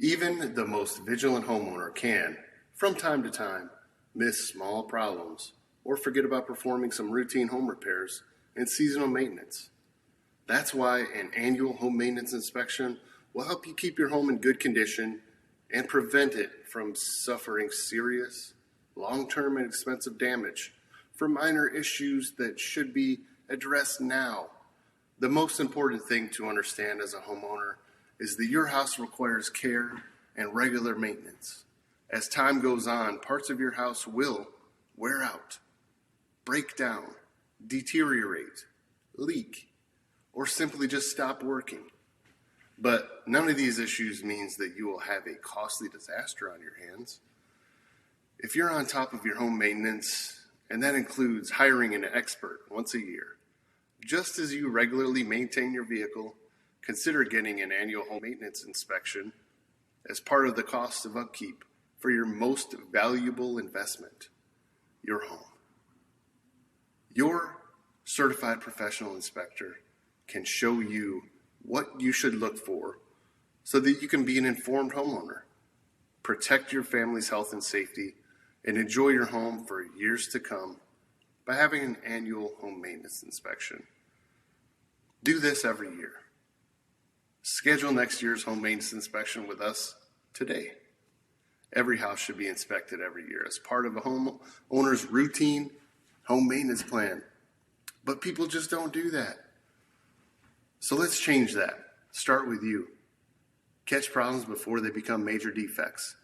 Even the most vigilant homeowner can, from time to time, miss small problems or forget about performing some routine home repairs and seasonal maintenance. That's why an annual home maintenance inspection will help you keep your home in good condition and prevent it from suffering serious, long-term and expensive damage from minor issues that should be addressed now. The most important thing to understand as a homeowner is that your house requires care and regular maintenance. As time goes on, parts of your house will wear out, break down, deteriorate, leak, or simply just stop working. But none of these issues means that you will have a costly disaster on your hands. If you're on top of your home maintenance, and that includes hiring an expert once a year, just as you regularly maintain your vehicle, consider getting an annual home maintenance inspection as part of the cost of upkeep for your most valuable investment, your home. Your certified professional inspector can show you what you should look for so that you can be an informed homeowner, protect your family's health and safety, and enjoy your home for years to come by having an annual home maintenance inspection. Do this every year. Schedule next year's home maintenance inspection with us today. Every house should be inspected every year as part of a homeowner's routine home maintenance plan. But people just don't do that. So let's change that. Start with you. Catch problems before they become major defects.